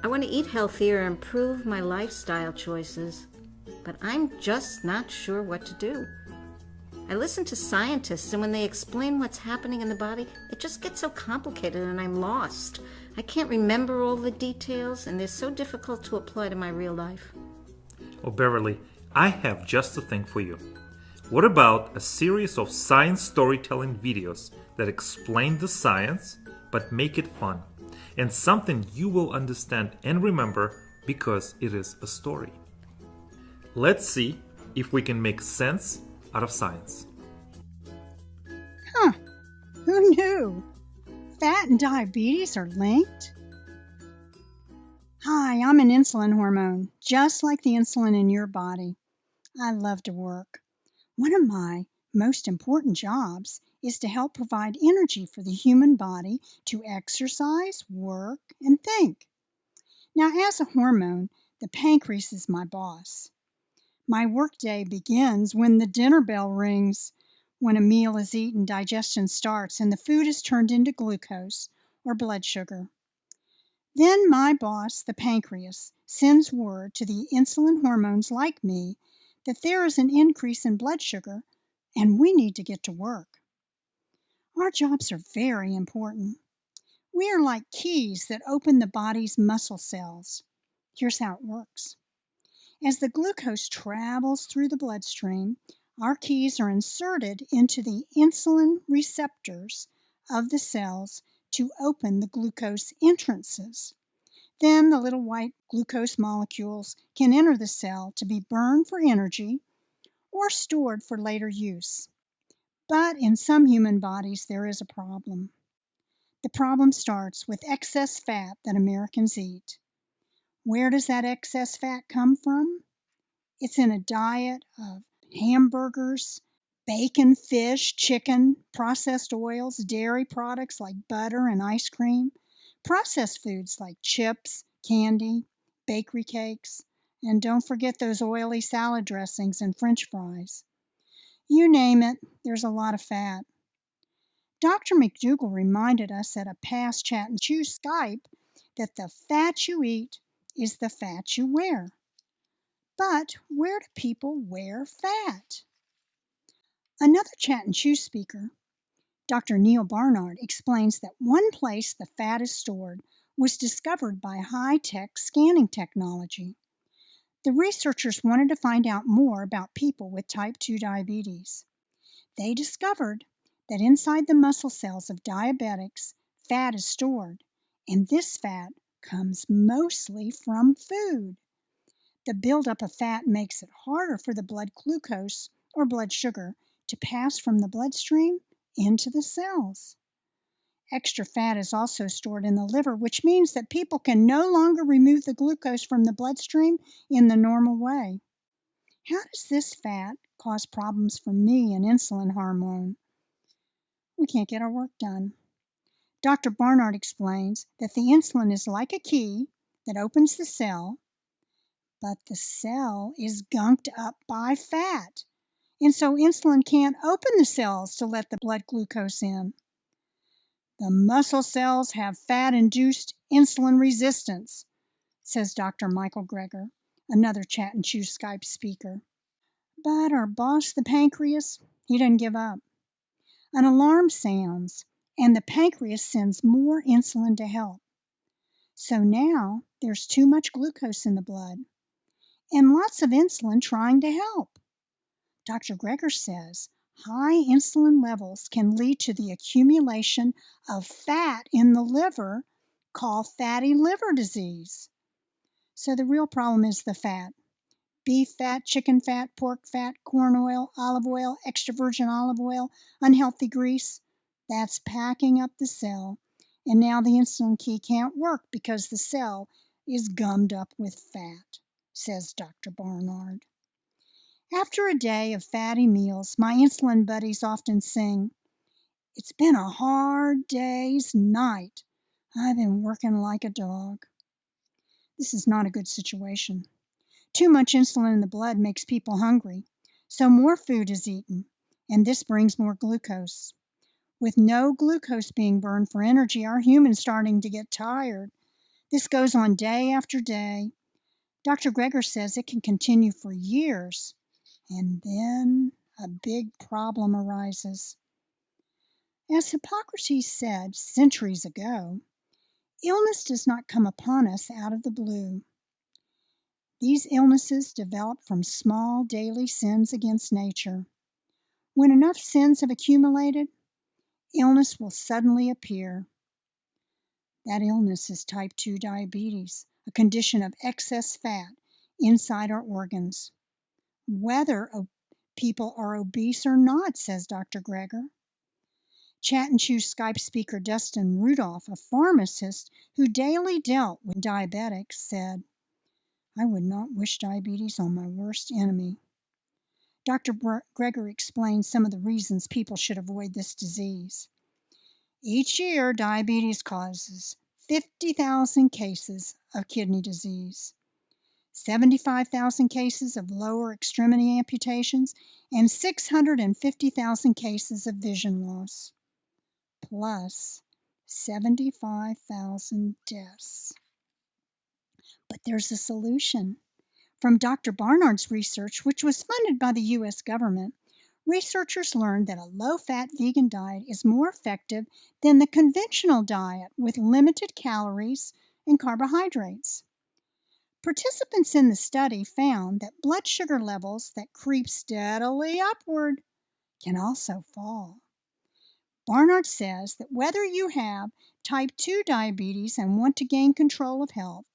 I want to eat healthier and improve my lifestyle choices, but I'm just not sure what to do. I listen to scientists, and when they explain what's happening in the body, it just gets so complicated and I'm lost. I can't remember all the details, and they're so difficult to apply to my real life. Oh, Beverly, I have just the thing for you. What about a series of science storytelling videos that explain the science but make it fun, and something you will understand and remember because it is a story? Let's see if we can make sense out of science. Who knew? Fat and diabetes are linked? Hi, I'm an insulin hormone, just like the insulin in your body. I love to work. One of my most important jobs is to help provide energy for the human body to exercise, work, and think. Now, as a hormone, the pancreas is my boss. My workday begins when the dinner bell rings. When a meal is eaten, digestion starts, and the food is turned into glucose, or blood sugar. Then my boss, the pancreas, sends word to the insulin hormones like me that there is an increase in blood sugar and we need to get to work. Our jobs are very important. We are like keys that open the body's muscle cells. Here's how it works. As the glucose travels through the bloodstream, our keys are inserted into the insulin receptors of the cells to open the glucose entrances. Then the little white glucose molecules can enter the cell to be burned for energy or stored for later use. But in some human bodies, there is a problem. The problem starts with excess fat that Americans eat. Where does that excess fat come from? It's in a diet of hamburgers, bacon, fish, chicken, processed oils, dairy products like butter and ice cream, processed foods like chips, candy, bakery cakes, and don't forget those oily salad dressings and French fries. You name it, there's a lot of fat. Dr. McDougall reminded us at a past Chat and Chew Skype that the fat you eat is the fat you wear. But where do people wear fat? Another Chat and Chew speaker, Dr. Neal Barnard, explains that one place the fat is stored was discovered by high-tech scanning technology. The researchers wanted to find out more about people with type 2 diabetes. They discovered that inside the muscle cells of diabetics, fat is stored, and this fat comes mostly from food. The buildup of fat makes it harder for the blood glucose or blood sugar to pass from the bloodstream into the cells. Extra fat is also stored in the liver, which means that people can no longer remove the glucose from the bloodstream in the normal way. How does this fat cause problems for me, an insulin hormone? We can't get our work done. Dr. Barnard explains that the insulin is like a key that opens the cell, but the cell is gunked up by fat, and so insulin can't open the cells to let the blood glucose in. The muscle cells have fat-induced insulin resistance, says Dr. Michael Greger, another Chat and Chew Skype speaker. But our boss, the pancreas, he doesn't give up. An alarm sounds, and the pancreas sends more insulin to help. So now there's too much glucose in the blood, and lots of insulin trying to help. Dr. Greger says high insulin levels can lead to the accumulation of fat in the liver called fatty liver disease. So the real problem is the fat. Beef fat, chicken fat, pork fat, corn oil, olive oil, extra virgin olive oil, unhealthy grease. That's packing up the cell. And now the insulin key can't work because the cell is gummed up with fat, says Dr. Barnard. After a day of fatty meals, my insulin buddies often sing, "It's been a hard day's night. I've been working like a dog." This is not a good situation. Too much insulin in the blood makes people hungry, so more food is eaten, and this brings more glucose. With no glucose being burned for energy, our humans starting to get tired. This goes on day after day. Dr. Greger says it can continue for years, and then a big problem arises. As Hippocrates said centuries ago, illness does not come upon us out of the blue. These illnesses develop from small daily sins against nature. When enough sins have accumulated, illness will suddenly appear. That illness is type 2 diabetes, a condition of excess fat inside our organs. Whether people are obese or not, says Dr. Greger. Chat and Chew Skype speaker Dustin Rudolph, a pharmacist who daily dealt with diabetics, said, "I would not wish diabetes on my worst enemy." Dr. Greger explained some of the reasons people should avoid this disease. Each year, diabetes causes 50,000 cases of kidney disease, 75,000 cases of lower extremity amputations, and 650,000 cases of vision loss, plus 75,000 deaths. But there's a solution. From Dr. Barnard's research, which was funded by the U.S. government, researchers learned that a low-fat vegan diet is more effective than the conventional diet with limited calories and carbohydrates. Participants in the study found that blood sugar levels that creep steadily upward can also fall. Barnard says that whether you have type 2 diabetes and want to gain control of health,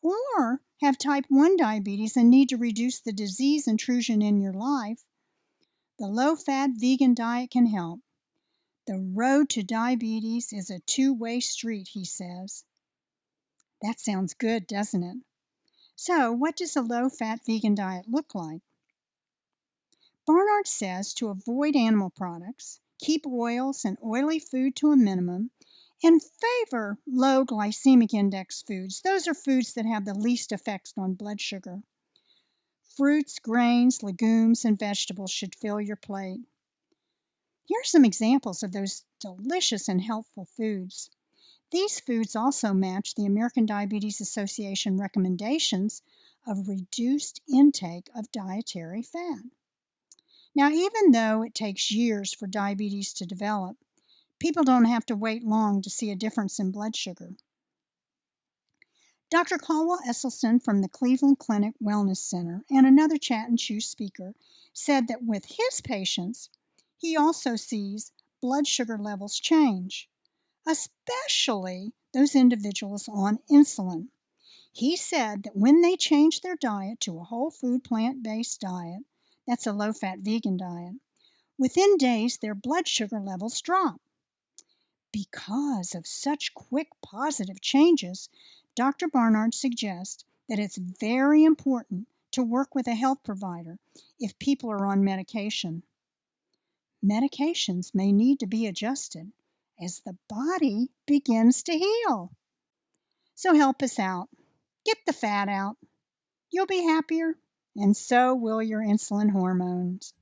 or have type 1 diabetes and need to reduce the disease intrusion in your life, the low-fat vegan diet can help. The road to diabetes is a two-way street, he says. That sounds good, doesn't it? So, what does a low-fat vegan diet look like? Barnard says to avoid animal products, keep oils and oily food to a minimum, and favor low glycemic index foods. Those are foods that have the least effects on blood sugar. Fruits, grains, legumes, and vegetables should fill your plate. Here are some examples of those delicious and healthful foods. These foods also match the American Diabetes Association recommendations of reduced intake of dietary fat. Now, even though it takes years for diabetes to develop, people don't have to wait long to see a difference in blood sugar. Dr. Caldwell Esselstyn from the Cleveland Clinic Wellness Center and another Chat and Chew speaker said that with his patients, he also sees blood sugar levels change, especially those individuals on insulin. He said that when they change their diet to a whole food plant-based diet, that's a low-fat vegan diet, within days their blood sugar levels drop. Because of such quick positive changes, Dr. Barnard suggests that it's very important to work with a health provider if people are on medication. Medications may need to be adjusted as the body begins to heal. So help us out. Get the fat out. You'll be happier, and so will your insulin hormones.